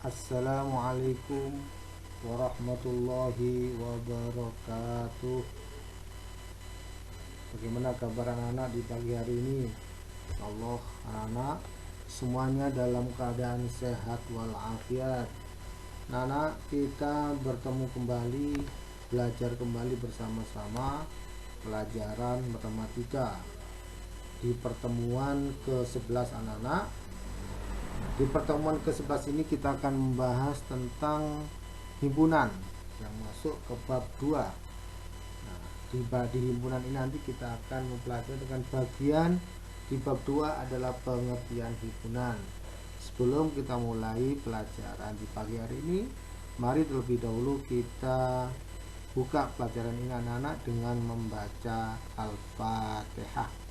Assalamualaikum warahmatullahi wabarakatuh. Bagaimana kabar anak-anak di pagi hari ini? Allah, anak-anak semuanya dalam keadaan sehat walafiat. Anak-anak, kita bertemu kembali, belajar kembali bersama-sama pelajaran matematika di pertemuan ke-11 anak-anak. Di pertemuan ke-11 ini kita akan membahas tentang himpunan yang masuk ke bab 2. Nah, di himpunan ini nanti kita akan mempelajari dengan bagian di bab 2 adalah pengertian himpunan. Sebelum kita mulai pelajaran di pagi hari ini, mari terlebih dahulu kita buka pelajaran ini anak-anak dengan membaca Al-Fatihah.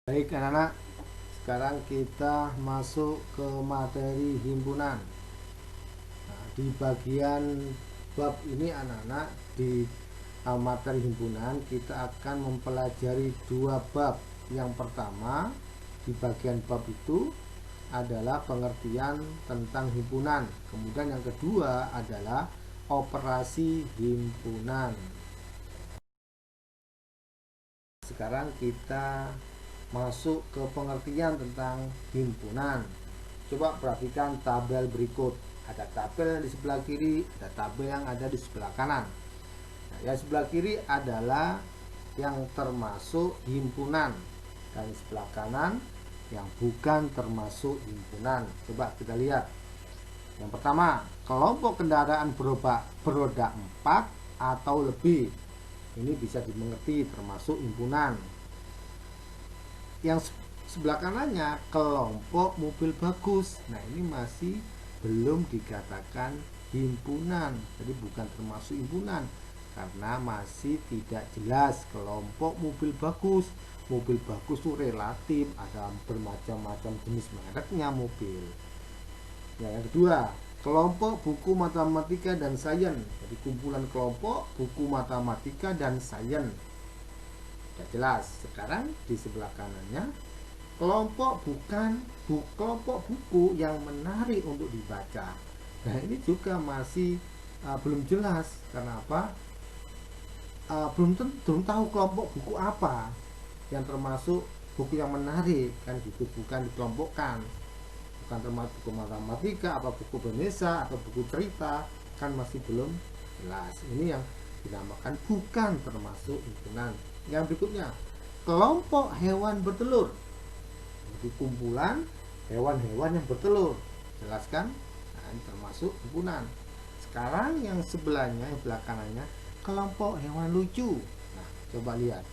Baik anak-anak, sekarang kita masuk ke materi himpunan. Nah, di bagian bab ini anak-anak, di materi himpunan kita akan mempelajari 2 bab. Yang pertama di bagian bab itu adalah pengertian tentang himpunan. Kemudian yang kedua adalah operasi himpunan. Sekarang kita masuk ke pengertian tentang himpunan. Coba perhatikan tabel berikut. Ada tabel di sebelah kiri, ada tabel yang ada di sebelah kanan. Nah, yang sebelah kiri adalah yang termasuk himpunan, dan di sebelah kanan yang bukan termasuk himpunan. Coba kita lihat. Yang pertama, kelompok kendaraan beroda 4 atau lebih. Ini bisa dimengerti termasuk himpunan. Yang sebelah kanannya kelompok mobil bagus. Nah, ini masih belum dikatakan himpunan, jadi bukan termasuk himpunan karena masih tidak jelas kelompok mobil bagus. Mobil bagus itu relatif, ada bermacam-macam jenis mereknya mobil. Yang kedua, kelompok buku matematika dan sains. Jadi kumpulan kelompok buku matematika dan sains. Sudah jelas. Sekarang di sebelah kanannya kelompok kelompok buku yang menarik untuk dibaca. Nah, ini juga masih belum jelas. Karena apa? Belum tahu kelompok buku apa yang termasuk buku yang menarik, kan gitu, bukan dikelompokkan. Bukan termasuk buku matematika, apa buku bahasa atau buku cerita, kan masih belum jelas. Ini yang dinamakan bukan termasuk himpunan. Yang berikutnya, kelompok hewan bertelur. Jadi kumpulan hewan-hewan yang bertelur. Jelas kan? Nah, ini termasuk himpunan. Sekarang yang sebelahnya, yang belakangnya, kelompok hewan lucu. Nah, coba lihat.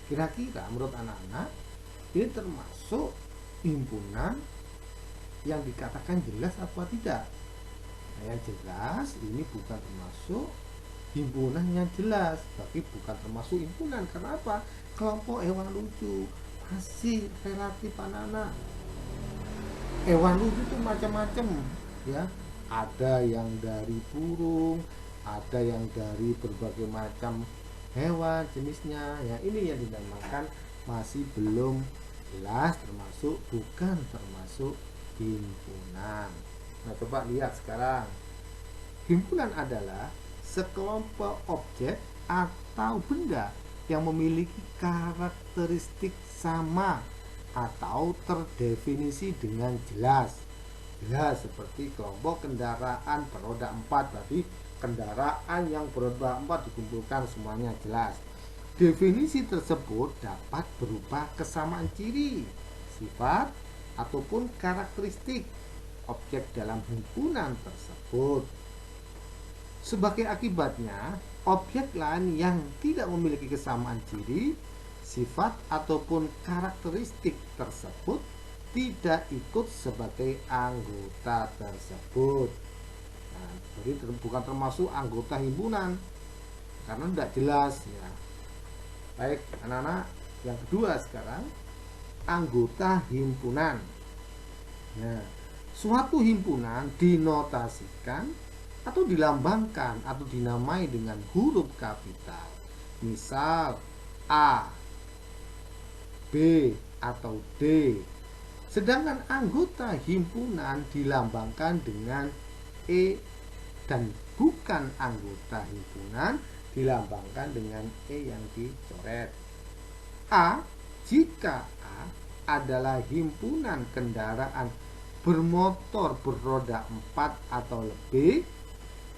Kira-kira menurut anak-anak ini termasuk himpunan yang dikatakan jelas apa tidak? Nah, yang jelas ini bukan termasuk himpunan yang jelas, tapi bukan termasuk himpunan. Karena apa? Kelompok hewan lucu masih relatif anak-anak. Hewan lucu itu macam-macam, ya. Ada yang dari burung, ada yang dari berbagai macam hewan jenisnya. Ya, ini yang dinamakan masih belum jelas, termasuk bukan termasuk himpunan. Nah, coba lihat sekarang. Himpunan adalah sekelompok objek atau benda yang memiliki karakteristik sama atau terdefinisi dengan jelas. Jelas seperti kelompok kendaraan beroda 4, tadi kendaraan yang beroda 4 dikumpulkan semuanya jelas. Definisi tersebut dapat berupa kesamaan ciri, sifat, ataupun karakteristik objek dalam himpunan tersebut. Sebagai akibatnya, objek lain yang tidak memiliki kesamaan ciri, sifat, ataupun karakteristik tersebut tidak ikut sebagai anggota tersebut. Nah, jadi bukan termasuk anggota himpunan karena tidak jelas, ya. Baik anak-anak, yang kedua sekarang anggota himpunan. Nah, suatu himpunan dinotasikan atau dilambangkan atau dinamai dengan huruf kapital. Misal A, B, atau D, Sedangkan anggota himpunan dilambangkan dengan E dan bukan anggota himpunan dilambangkan dengan E yang dicoret. A, jika A adalah himpunan kendaraan bermotor beroda 4 atau lebih,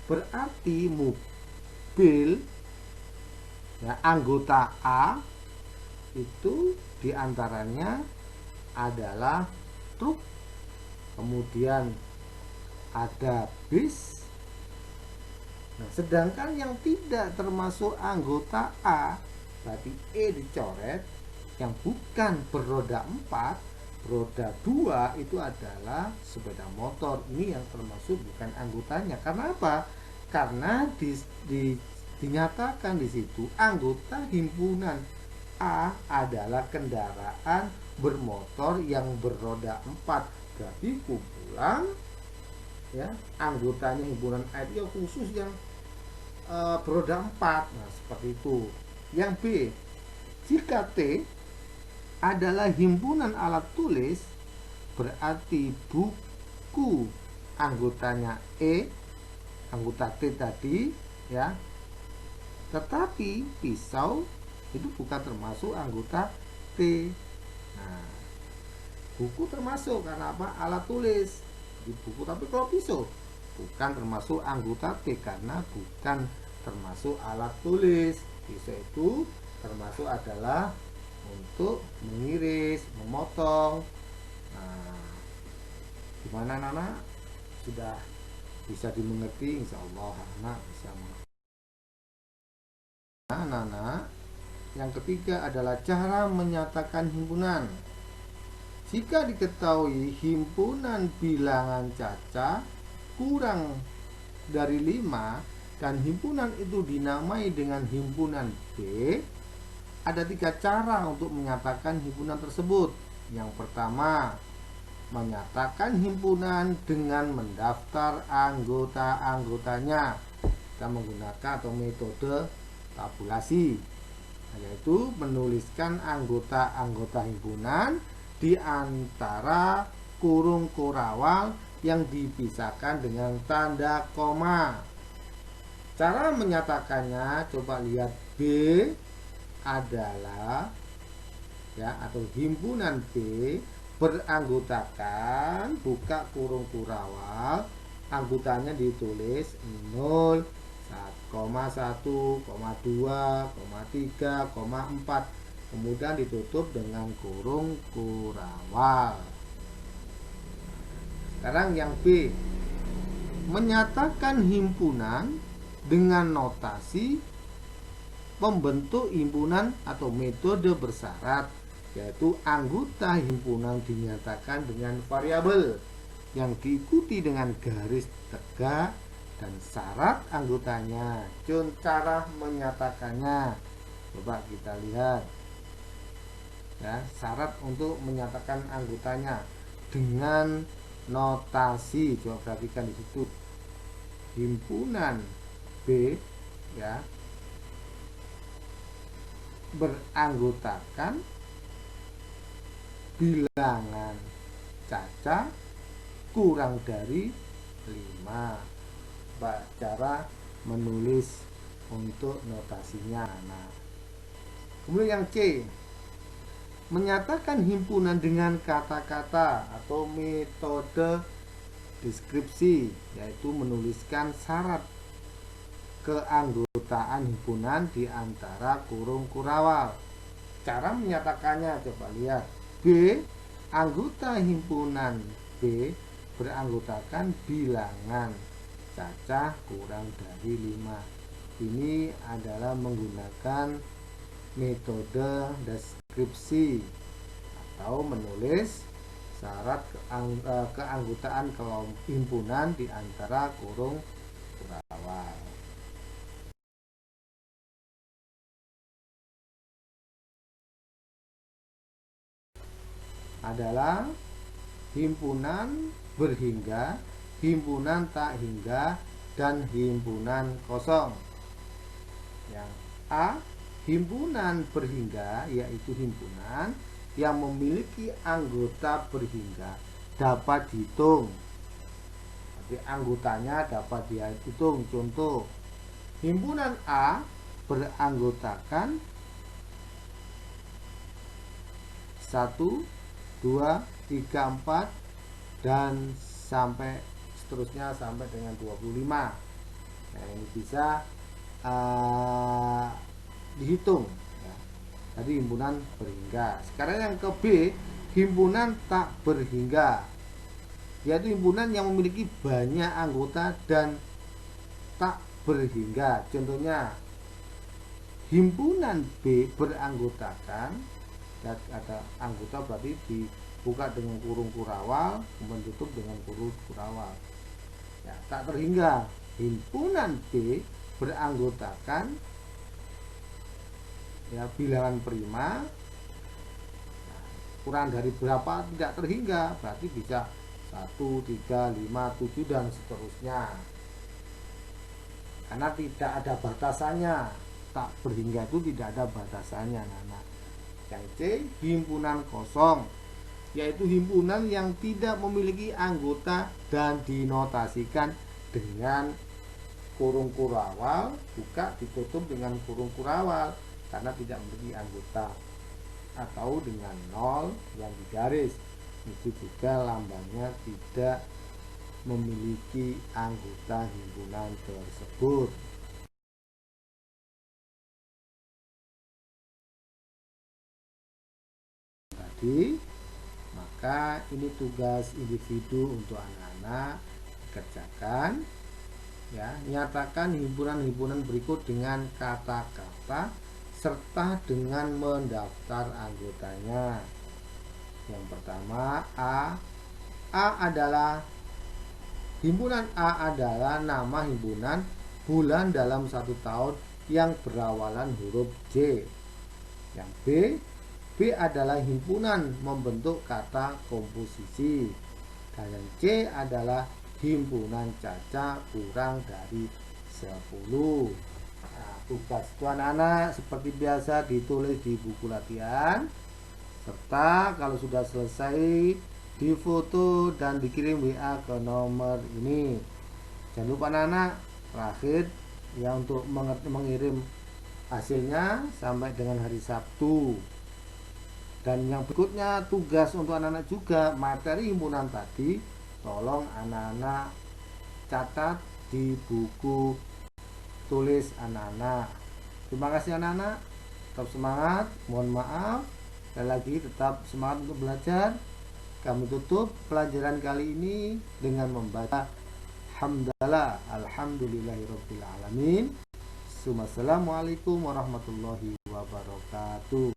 berarti mobil ya, anggota A itu diantaranya adalah truk, kemudian ada bis. Nah, sedangkan yang tidak termasuk anggota A, berarti E dicoret, yang bukan beroda 4, roda 2 itu adalah sepeda motor. Ini yang termasuk bukan anggotanya. Karena apa? Karena dinyatakan di situ anggota himpunan A adalah kendaraan bermotor yang beroda 4. Berarti kumpulan ya, anggotanya himpunan A itu khusus yang beroda 4. Nah, seperti itu. Yang B, jika T adalah himpunan alat tulis, berarti buku anggotanya E, anggota T tadi ya. Tetapi pisau itu bukan termasuk anggota T. Nah, buku termasuk karena apa? Alat tulis di buku. Tapi kalau pisau bukan termasuk anggota T karena bukan termasuk alat tulis. Pisau itu termasuk adalah untuk mengiris, memotong. Nah, gimana Nana? Sudah bisa dimengerti? Insya Allah anak bisa mengerti. Nah, Nana, yang ketiga adalah cara menyatakan himpunan. Jika diketahui himpunan bilangan caca kurang dari 5 dan himpunan itu dinamai dengan himpunan B, ada 3 cara untuk menyatakan himpunan tersebut. Yang pertama, menyatakan himpunan dengan mendaftar anggota-anggotanya. Kita menggunakan atau metode tabulasi, yaitu menuliskan anggota-anggota himpunan di antara kurung kurawal yang dipisahkan dengan tanda koma. Cara menyatakannya coba lihat. B adalah ya, atau himpunan B beranggotakan, buka kurung kurawal, anggotanya ditulis 0, 1,1, 2, 3, 4, kemudian ditutup dengan kurung kurawal. Sekarang yang B, menyatakan himpunan dengan notasi pembentuk himpunan atau metode bersyarat, yaitu anggota himpunan dinyatakan dengan variabel yang diikuti dengan garis tegak dan syarat anggotanya. Cara menyatakannya coba kita lihat ya, syarat untuk menyatakan anggotanya dengan notasi. Coba perhatikan di situ, himpunan B ya beranggotakan bilangan caca kurang dari 5. Cara menulis untuk notasinya. Nah, kemudian yang C, menyatakan himpunan dengan kata-kata atau metode deskripsi, yaitu menuliskan syarat keanggotaan himpunan di antara kurung kurawal. Cara menyatakannya coba lihat. B, anggota himpunan B beranggotakan bilangan caca kurang dari 5. Ini adalah menggunakan metode deskripsi atau menulis syarat keanggotaan kelompok himpunan di antara kurung kurawal. Adalah himpunan berhingga, himpunan tak hingga, dan himpunan kosong. Yang A, himpunan berhingga, yaitu himpunan yang memiliki anggota berhingga dapat dihitung. Jadi anggotanya dapat dihitung. Contoh, himpunan A beranggotakan 1, 2, 3, 4 dan sampai seterusnya sampai dengan 25. Nah, ini bisa dihitung ya. Tadi himpunan berhingga. Sekarang yang ke B, himpunan tak berhingga, yaitu himpunan yang memiliki banyak anggota dan tak berhingga. Contohnya, himpunan B beranggotakan, ada anggota berarti dibuka dengan kurung kurawal, kemudian tutup dengan kurung kurawal ya. Tak terhingga, himpunan B beranggotakan ya bilangan prima, nah, kurang dari berapa tidak terhingga, berarti bisa 1, 3, 5, 7 dan seterusnya, karena tidak ada batasannya. Tak berhingga itu tidak ada batasannya. Nah, yang C, himpunan kosong, yaitu himpunan yang tidak memiliki anggota dan dinotasikan dengan kurung kurawal, buka ditutup dengan kurung kurawal karena tidak memiliki anggota, atau dengan 0 yang digaris, itu juga lambangnya tidak memiliki anggota himpunan tersebut. Tadi, maka ini tugas individu untuk anak-anak kerjakan ya. Nyatakan himpunan-himpunan berikut dengan kata-kata serta dengan mendaftar anggotanya. Yang pertama, A adalah himpunan A adalah nama himpunan bulan dalam 1 tahun yang berawalan huruf J. Yang B adalah himpunan membentuk kata komposisi. Dan yang C adalah himpunan caca kurang dari 10. Nah, tugas itu anak-anak seperti biasa ditulis di buku latihan, serta kalau sudah selesai difoto dan dikirim WA ke nomor ini. Jangan lupa anak-anak, terakhir ya, untuk mengirim hasilnya sampai dengan hari Sabtu. Dan yang berikutnya tugas untuk anak-anak juga, materi himpunan tadi tolong anak-anak catat di buku tulis anak-anak. Terima kasih anak-anak, tetap semangat, mohon maaf, sekali lagi tetap semangat untuk belajar. Kami tutup pelajaran kali ini dengan membaca hamdalah alhamdulillahirabbil alamin. Assalamualaikum warahmatullahi wabarakatuh.